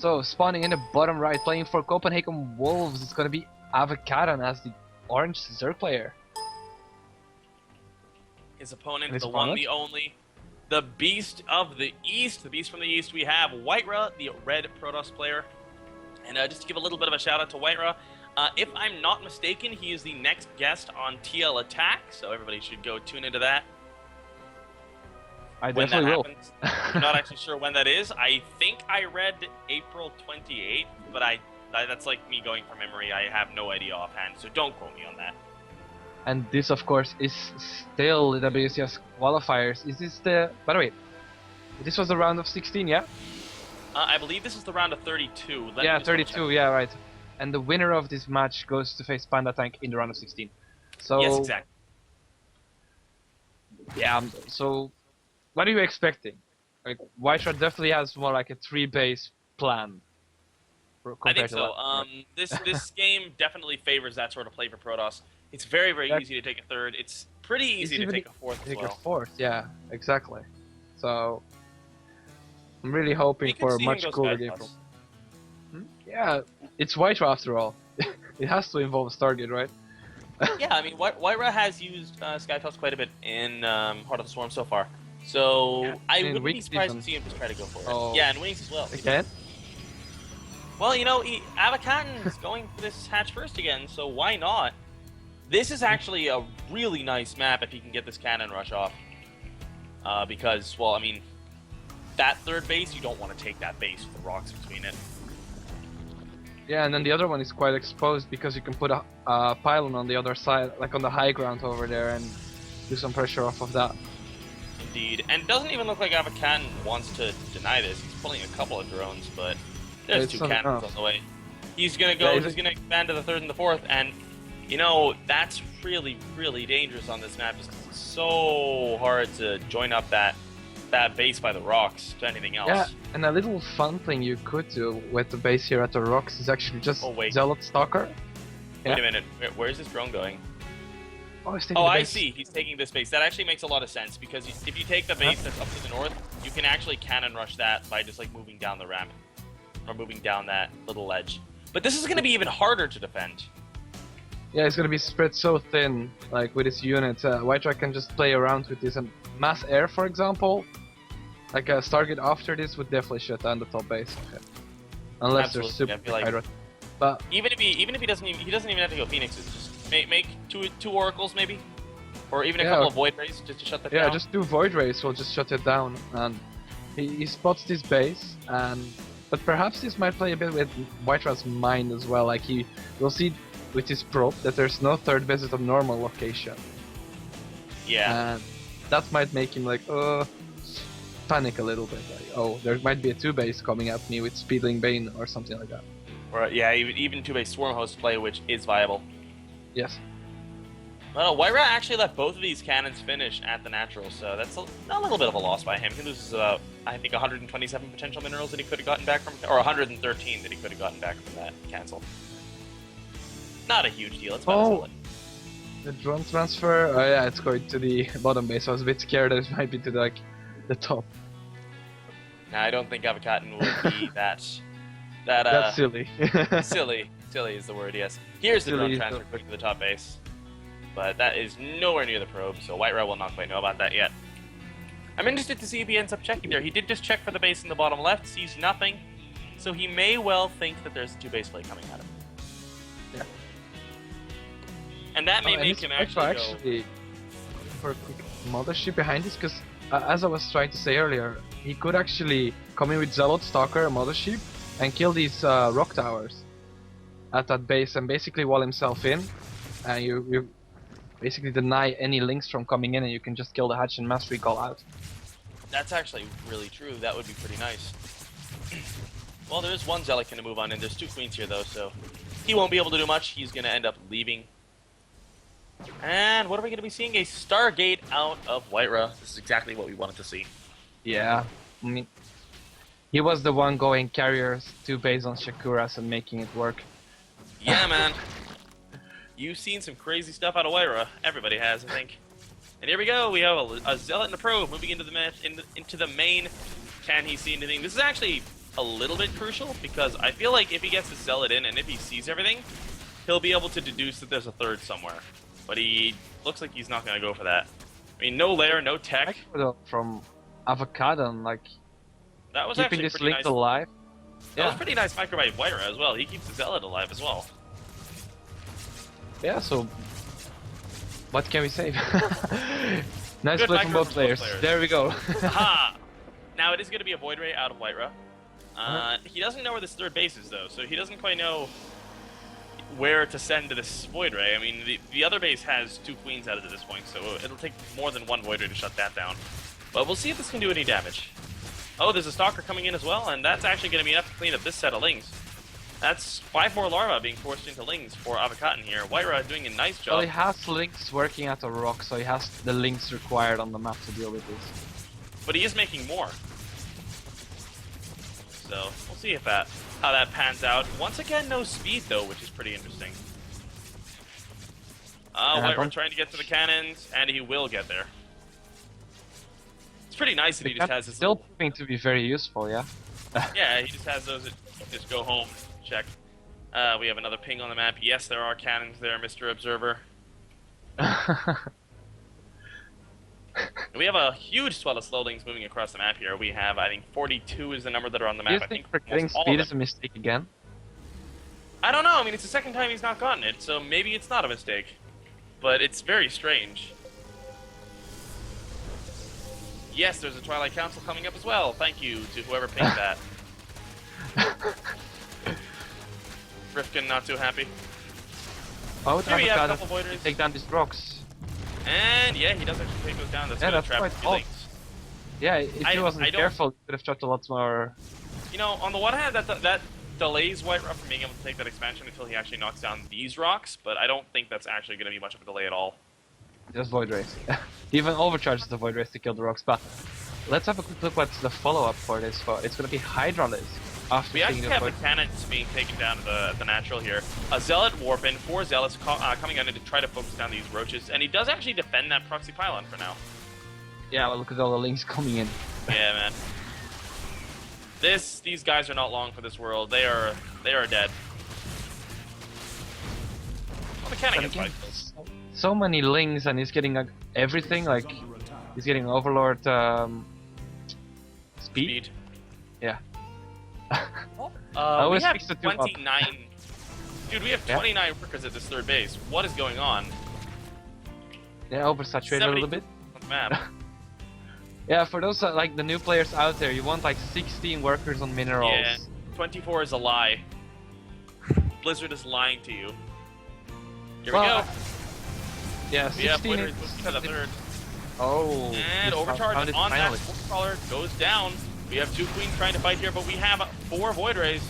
So, spawning in the bottom right, playing for Copenhagen Wolves, it's gonna be Avekatten as the orange Zerg player. His opponent, his the opponent? one, the only, the Beast of the East. The Beast from the East, we have Whitera, the red Protoss player. And just to give a little bit of a shout out to Whitera, if I'm not mistaken, he is the next guest on TL Attack, so everybody should go tune into that. I When that definitely will. happens, I'm not actually sure when that is. I think I read April 28th, but that's like me going from memory. I have no idea offhand, so don't quote me on that. And this, of course, is still the WCS qualifiers. Is this the... By the way, this was the round of 16, yeah? I believe this is the round of 32. Yeah, 32, yeah, right. And the winner of this match goes to face Panda Tank in the round of 16. So... Yes, exactly. Yeah, so... What are you expecting? Like, Whitera definitely has more like a 3-base plan. I think so. This game definitely favors that sort of play for Protoss. It's very, very easy to take a third. It's pretty easy to take a fourth as well. Take a fourth, yeah, exactly. So, I'm really hoping for a much cooler game. Yeah, it's Whitera after all. It has to involve a Stargate, right? Yeah, I mean, Whitera has used Skytoss quite a bit in Heart of the Swarm so far. So, yeah, I wouldn't be surprised to see him just try to go for it. Oh. Yeah, and Wings as well. Again? Well, you know, Avekatten is going for this hatch first again, so why not? This is actually a really nice map if he can get this cannon rush off. Because, well, I mean, that third base, you don't want to take that base with the rocks between it. Yeah, and then the other one is quite exposed because you can put a pylon on the other side, like on the high ground over there, and do some pressure off of that. Indeed, and it doesn't even look like Avekatten wants to deny this. He's pulling a couple of drones, but there's two cannons on the way. He's gonna go. Yeah, he's gonna expand to the third and the fourth, and you know that's really, really dangerous on this map. It's so hard to join up that base by the rocks to anything else. Yeah, and a little fun thing you could do with the base here at the rocks is actually just Zealot Stalker. Wait a minute, where's this drone going? Oh, I see. He's taking this base. That actually makes a lot of sense because if you take the base that's up to the north, you can actually cannon rush that by just like moving down the ramp or moving down that little ledge. But this is going to be even harder to defend. Yeah, it's going to be spread so thin, like with his unit. Whitera can just play around with this, and mass air, for example, like a Stargate after this would definitely shut down the top base. Okay. Unless there's super like, but even if he doesn't even have to go Phoenixes. Just make two oracles maybe, or even a couple of void rays just to shut that down. Yeah, just 2 void rays will just shut it down. And he spots this base, but perhaps this might play a bit with Whitera's mind as well. Like he will see with his probe that there's no third base at a normal location. Yeah. And that might make him like panic a little bit. Like, oh, there might be a 2-base coming at me with Speedling Bane or something like that. Or yeah, even 2-base Swarm Host play, which is viable. Yes. Well, Whitera actually let both of these cannons finish at the natural, so that's a little bit of a loss by him. He loses about, I think, 127 potential minerals that he could have gotten back from, or 113 that he could have gotten back from that cancel. Not a huge deal. It's about the drone transfer. Oh yeah, it's going to the bottom base. I was a bit scared that it might be to the top. Nah, I don't think Avekatten would be that That's silly. Silly is the word, yes. Here's the drone transfer quick to the top base. But that is nowhere near the probe, so Whitera will not quite know about that yet. I'm interested to see if he ends up checking there. He did just check for the base in the bottom left, sees nothing, so he may well think that there's a 2-base play coming at him. Yeah. And that may make him actually for a quick mothership behind this, because as I was trying to say earlier, he could actually come in with Zealot, Stalker, Mothership, and kill these rock towers at that base and basically wall himself in, and you basically deny any links from coming in, and you can just kill the hatch and mass recall out. That's actually really true. That would be pretty nice. Well, there is one Zealot going to move on, and there's 2 queens here though, so he won't be able to do much. He's going to end up leaving. And what are we going to be seeing? A Stargate out of Whitera. This is exactly what we wanted to see. Yeah, I mean, he was the one going carriers 2 base on Shakuras and making it work. Yeah, man. You've seen some crazy stuff out of Whitera. Everybody has, I think. And here we go. We have a Zealot and a Probe moving into the main. Can he see anything? This is actually a little bit crucial, because I feel like if he gets to sell it in and if he sees everything, he'll be able to deduce that there's a third somewhere. But he looks like he's not going to go for that. I mean, no lair, no tech. From Avekatten, like that was keeping actually this pretty link nice. alive. That was pretty nice micro by Whitera as well. He keeps the Zealot alive as well. Yeah, so what can we say? Nice Good play from micro both players. players. There we go. Aha! Now it is going to be a Void Ray out of Whitera. He doesn't know where this third base is though, so he doesn't quite know where to send this Void Ray. I mean, the other base has 2 queens out at this point, so it'll take more than 1 Void Ray to shut that down. But we'll see if this can do any damage. Oh, there's a Stalker coming in as well, and that's actually going to be enough to clean up this set of Lings. That's 5 more Larva being forced into Lings for Avekatten here. Whitera doing a nice job. Well, he has Lings working at the rock, so he has the Lings required on the map to deal with this. But he is making more. So, we'll see if how that pans out. Once again, no speed though, which is pretty interesting. Whitera trying to get to the cannons, and he will get there. It's pretty nice that he just has this still little... proving to be very useful, yeah? Yeah, he just has those that just go home, check. We have another ping on the map. Yes, there are cannons there, Mr. Observer. We have a huge swell of slowlings moving across the map here. We have, I think, 42 is the number that are on the map. Do you think forgetting speed is a mistake again? I don't know. I mean, it's the second time he's not gotten it, so maybe it's not a mistake. But it's very strange. Yes, there's a Twilight Council coming up as well. Thank you to whoever pinged that. Rifkin not too happy. Oh, here we have a couple voiders. Take down these rocks. And yeah, he does actually take those down. That's yeah, gonna that's trap quite feelings. Yeah, if he wasn't careful, he could have trapped a lot more. You know, on the one hand, that delays Whitera from being able to take that expansion until he actually knocks down these rocks, but I don't think that's actually going to be much of a delay at all. Just Void Rays. He even overcharges the Void Rays to kill the rocks, but let's have a quick look what's the follow-up for this. It's going to be Hydralisk. We actually have the cannons being taken down at the natural here. A Zealot Warpin, 4 Zealots coming in to try to focus down these roaches, and he does actually defend that proxy pylon for now. Yeah, well, look at all the Lings coming in. Yeah, man. These guys are not long for this world. They are dead. Well, the cannon gets fight. So many Lings, and he's getting everything. Like he's getting Overlord speed. Yeah. We have 29. Dude, we have 29 workers at this third base. What is going on? Yeah, oversaturated a little bit. On the map. Yeah, for those like the new players out there, you want like 16 workers on minerals. Yeah, 24 is a lie. Blizzard is lying to you. Here we go. Yeah, 16 is to the third. Oh. And overcharge on that Crawler goes down. We have 2 queens trying to fight here, but we have 4 Void Rays.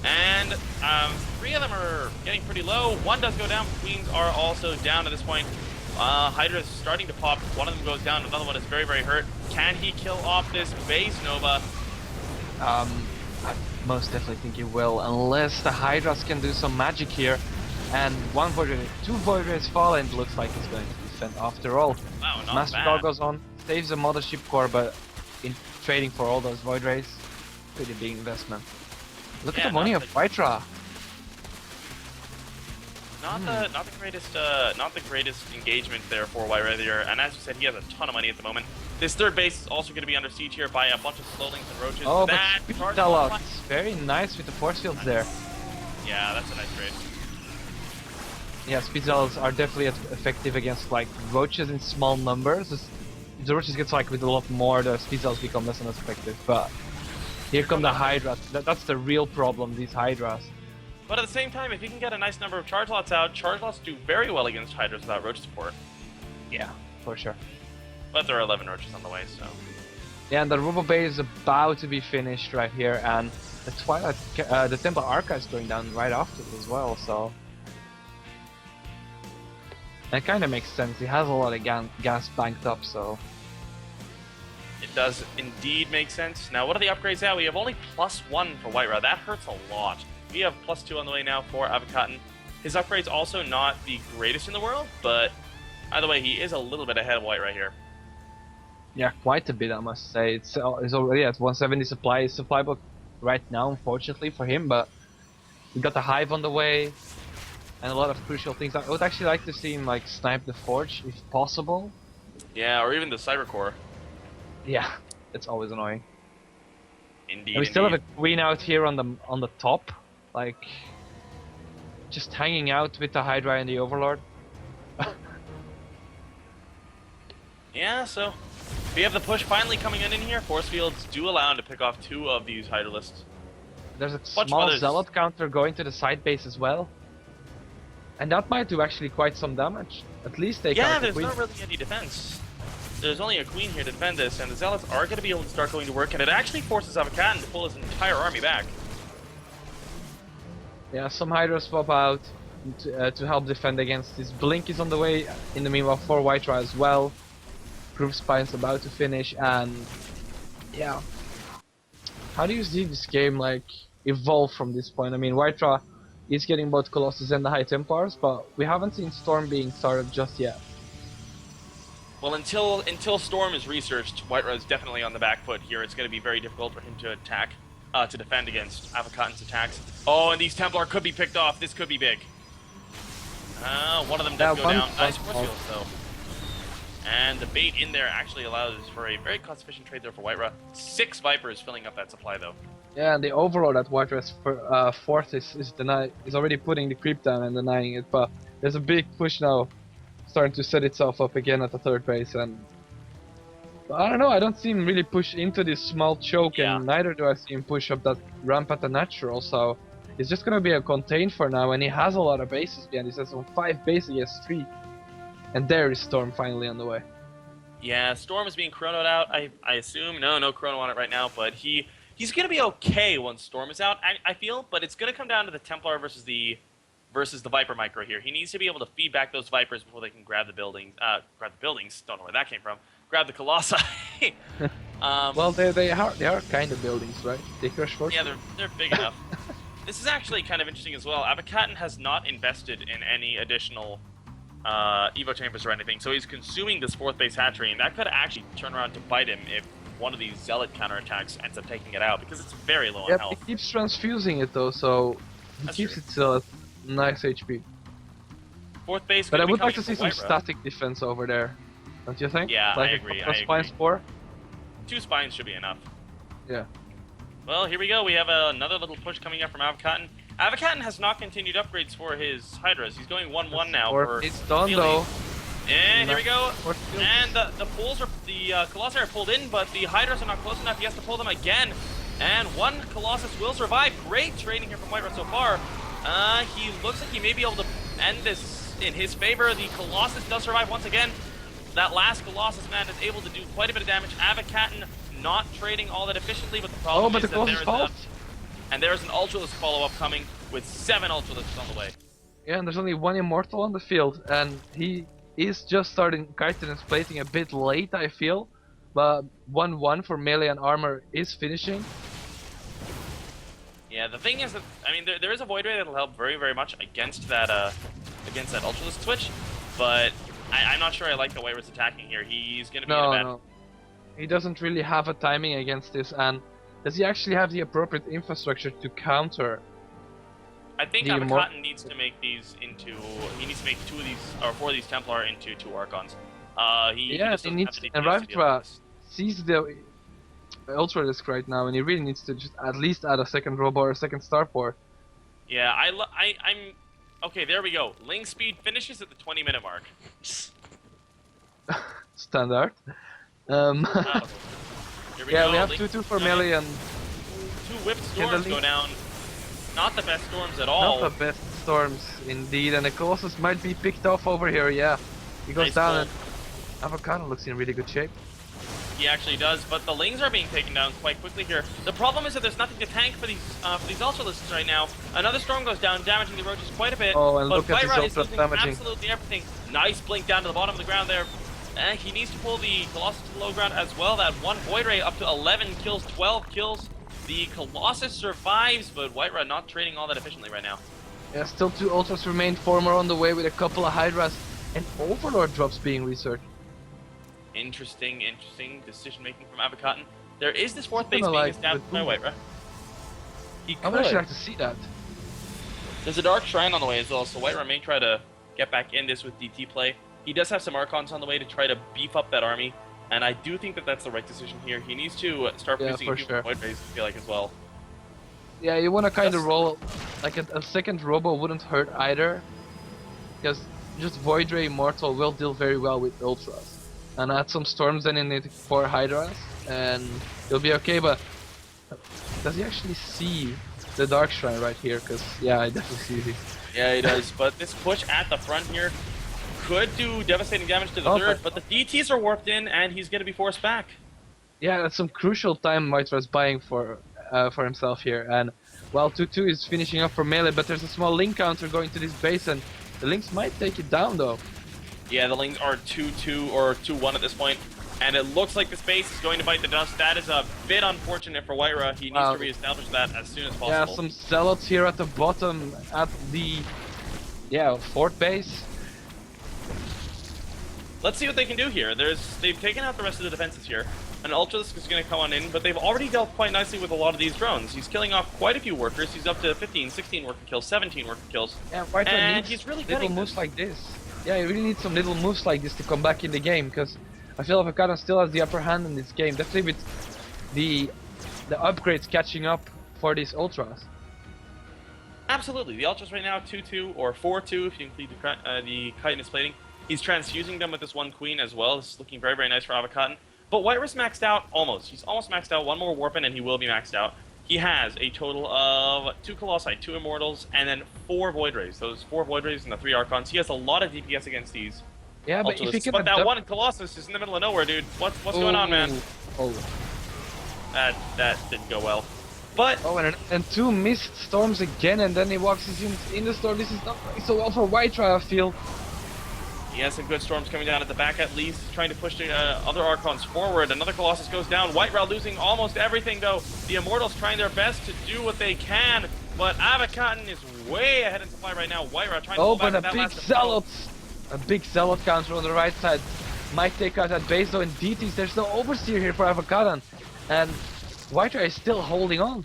And 3 of them are getting pretty low. 1 does go down, but queens are also down at this point. Hydra is starting to pop. 1 of them goes down, another one is very, very hurt. Can he kill off this base, Nova? I most definitely think he will, unless the Hydras can do some magic here. And 1 Void Ray, 2 Void Rays fall, and it looks like he's going to defend after all. Wow, not Master bad. goes on, saves the Mothership core, but in trading for all those Void Rays, pretty big investment. Look at the money of Whitera. Not the greatest engagement there for Whitera there, and as you said, he has a ton of money at the moment. This third base is also going to be under siege here by a bunch of slowlings and roaches. Oh, but Speedalot, very nice with the force fields there. Yeah, that's a nice trade. Yeah, Speedallots are definitely effective against like roaches in small numbers. If the roaches gets like with a lot more, the Speedallots become less and less effective. But here come the Hydras. That's the real problem, these Hydras. But at the same time, if you can get a nice number of charge lots out, charge lots do very well against Hydras without roach support. Yeah, for sure. But there are 11 roaches on the way, so... Yeah, and the Robo Bay is about to be finished right here, and the Twilight, the Temple Archive is going down right after it as well, so... That kind of makes sense. He has a lot of gas banked up, so... It does indeed make sense. Now, what are the upgrades now? We have only +1 for Whitera. That hurts a lot. We have +2 on the way now for Avekatten. His upgrade's also not the greatest in the world, but either way, he is a little bit ahead of Whitera here. Yeah, quite a bit, I must say. It's already at 170 supply book right now, unfortunately for him, but we got the Hive on the way, and a lot of crucial things. I would actually like to see him like snipe the Forge, if possible. Yeah, or even the Cyber Core. Yeah, it's always annoying. Indeed, and we still have a Queen out here on the top, like, just hanging out with the Hydra and the Overlord. Yeah, so we have the push finally coming in here. Force fields do allow him to pick off 2 of these Hydralisks. There's a small Zealot counter going to the side base as well. And that might do actually quite some damage. At least take out the Queen. Yeah, there's not really any defense. There's only a Queen here to defend this, and the Zealots are going to be able to start going to work, and it actually forces Avekatten to pull his entire army back. Yeah, some Hydra swap out to help defend against this. Blink is on the way, in the meanwhile for Whiterun as well. Proof Spine's about to finish, and yeah. How do you see this game like evolve from this point? I mean, Whiterun is getting both Colossus and the High Templars, but we haven't seen Storm being started just yet. Well, until Storm is researched, Whiterun is definitely on the back foot here. It's going to be very difficult for him to attack, to defend against Avekatten's attacks. Oh, and these Templar could be picked off. This could be big. One of them does go down. Nice force fields, though. And the bait in there actually allows for a very cost-efficient trade there for Whiterun. 6 Vipers filling up that supply, though. Yeah, and the Overlord at Whiterun's fourth is already putting the creep down and denying it, but there's a big push now, starting to set itself up again at the third base, and I don't know, I don't see him really push into this small choke, and neither do I see him push up that ramp at the natural, so it's just gonna be a contain for now, and he has a lot of bases behind. He has 5 bases against 3, and there is Storm finally on the way. Yeah, Storm is being chronoed out, I assume. No chrono on it right now, but he's gonna be okay once Storm is out, I feel, but it's gonna come down to the Templar versus the Viper micro here. He needs to be able to feed back those Vipers before they can grab the buildings. Don't know where that came from. Grab the Colossi. Well, they are kind of buildings, right? They crush force. Yeah, they're big enough. This is actually kind of interesting as well. Avekatten has not invested in any additional Evo chambers or anything, so he's consuming this 4th base hatchery, and that could actually turn around to bite him if one of these Zealot counterattacks ends up taking it out, because it's very low on health. He keeps transfusing it though, so he keeps it nice HP. 4th base, but I would like to see some static defense over there, don't you think? Yeah, like I agree. Spines 4? 2 spines should be enough. Yeah. Well, here we go. We have another little push coming up from Avekatten. Avekatten has not continued upgrades for his Hydras. He's going 1-1 now. It's done though. And here we go. And the Colossi are pulled in, but the Hydras are not close enough. He has to pull them again. And 1 Colossus will survive. Great trading here from Whiterun so far. He looks like he may be able to end this in his favor. The Colossus does survive once again. That last Colossus man is able to do quite a bit of damage. Avekatten not trading all that efficiently, but the problem is that there's an Ultralisk follow-up coming with 7 Ultralisks on the way. Yeah, and there's only 1 Immortal on the field, and he is just starting Chitinous plating a bit late, I feel. But 1-1 for melee and armor is finishing. Yeah, the thing is that, I mean, there is a Void Ray that'll help very, very much against that Ultralisk switch, but I'm not sure I like the way it's attacking here. He's going to be in a bad... No. He doesn't really have a timing against this, and does he actually have the appropriate infrastructure to counter? I think Avekatten needs to make these into... He needs to make 2 of these, or 4 of these Templar into 2 Archons. He needs... And Rivitra sees the Ultralisk right now, and he really needs to just at least add a second Robo or a second Starport. Yeah, I'm... Okay, there we go. Ling speed finishes at the 20-minute mark. Standard. Here we go. We have 2-2 for melee and... 2 whipped storms go down. Not the best storms at all. Not the best storms, indeed. And the Colossus might be picked off over here, yeah. He goes down and Avekatten looks in really good shape. He actually does, but the Lings are being taken down quite quickly here. The problem is that there's nothing to tank for these Ultralisks right now. Another storm goes down, damaging the Roaches quite a bit. Oh, and but look at Whiterun his Ultra damaging absolutely everything. Nice blink down to the bottom of the ground there. And he needs to pull the Colossus to the low ground as well. That 1 Void Ray up to 11 kills, 12 kills. The Colossus survives, but Whiterun not trading all that efficiently right now. Yeah, still 2 Ultras remain, 4 more on the way with a couple of Hydras, and Overlord drops being researched. Interesting decision making from Avekatten. There is this 4th base being established by Whiterun. He I would actually like to see that. There's a Dark Shrine on the way as well, so Whiterun may try to get back in this with DT play. He does have some Archons on the way to try to beef up that army, and I do think that that's the right decision here. He needs to start producing a few Void Rays, I feel like, as well. Yeah, you want to kind of roll, like a second Robo wouldn't hurt either, because just Void Ray Immortal will deal very well with Ultras. And add some Storms then in it for Hydras, and you'll be okay, but does he actually see the Dark Shrine right here? Because, yeah, I definitely see it. Yeah, he does, but this push at the front here could do devastating damage to the third, but the DTs are warped in, and he's going to be forced back. Yeah, that's some crucial time Mitra's buying for himself here, and while 2-2 is finishing up for melee, but there's a small Link counter going to this base, and the Links might take it down, though. Yeah, the Links are 2-2 or 2-1 at this point, and it looks like this base is going to bite the dust. That is a bit unfortunate for Whiterun. He needs to reestablish that as soon as possible. Yeah, some Zealots here at the bottom at the fort base. Let's see what they can do here. They've taken out the rest of the defenses here. An Ultralisk is going to come on in, but they've already dealt quite nicely with a lot of these drones. He's killing off quite a few workers. He's up to 15, 16 worker kills, 17 worker kills. Yeah, and he's really little moves like this. Yeah, you really need some little moves like this to come back in the game, because I feel Avekatten still has the upper hand in this game. Definitely with the upgrades catching up for these Ultras. Absolutely. The Ultras right now 2-2 or 4-2 if you include the chitinous plating. He's transfusing them with this one Queen as well. This is looking very, very nice for Avekatten. But Whiterun's maxed out almost. He's almost maxed out. One more Warpin and he will be maxed out. He has a total of 2 Colossi, 2 Immortals, and then 4 Void Rays. Those 4 Void Rays and the 3 Archons. He has a lot of DPS against these. Yeah, but if he can that one Colossus is in the middle of nowhere, dude. What's going on, man? Oh. That didn't go well. But and 2 missed storms again, and then he walks in the storm. This is not going so well for Whiterun, I feel. He has some good storms coming down at the back at least, trying to push the other Archons forward. Another Colossus goes down. Whiterun losing almost everything, though. The Immortals trying their best to do what they can, but Avekatten is way ahead in supply right now. Whiterun trying to pull back that last Zealot! A big Zealot counter on the right side. Might take out that base, though, in DTs. There's no Overseer here for Avekatten. And Whiterun is still holding on.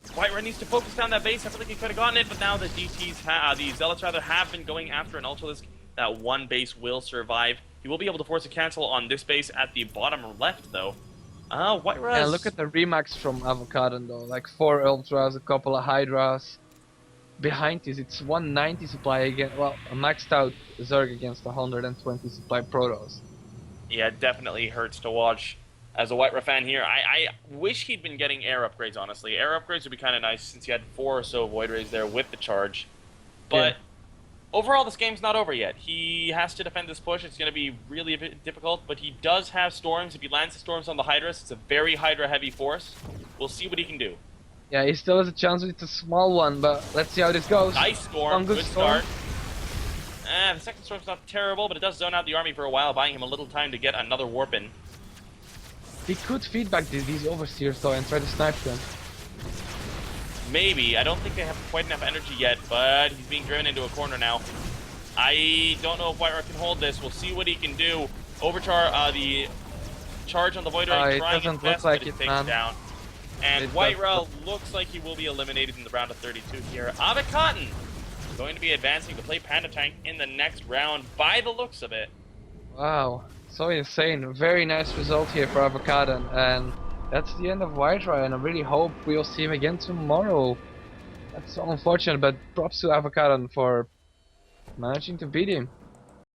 Whiterun needs to focus down that base. I feel like he could have gotten it, but now the DTs, the Zealots rather, have been going after an Ultralisk. That one base will survive. He will be able to force a cancel on this base at the bottom left, though. Whiterun. Yeah, look at the remax from Avekatten, though. Like 4 Ultras, a couple of Hydras. Behind this, it's 190 supply again. Well, a maxed out Zerg against 120 supply Protoss. Yeah, it definitely hurts to watch. As a Whiterun fan here, I wish he'd been getting air upgrades, honestly. Air upgrades would be kind of nice since he had 4 or so Void Rays there with the charge. But overall, this game's not over yet. He has to defend this push. It's going to be really a bit difficult, but he does have storms. If he lands the storms on the Hydras, it's a very Hydra-heavy force. We'll see what he can do. Yeah, he still has a chance with a small one, but let's see how this goes. Ice Storm, good start. The second storm's not terrible, but it does zone out the army for a while, buying him a little time to get another warp in. He could feedback these Overseers, though, and try to snipe them. Maybe. I don't think they have quite enough energy yet, but he's being driven into a corner now. I don't know if Whiterun can hold this. We'll see what he can do. The charge on the Void Ray trying his best, but it takes down. And Whiterun looks like he will be eliminated in the round of 32 here. Avekatten going to be advancing to play Panda Tank in the next round by the looks of it. Wow, so insane. Very nice result here for Avekatten, and that's the end of Whiterun, and I really hope we'll see him again tomorrow. That's so unfortunate, but props to Avekatten for managing to beat him.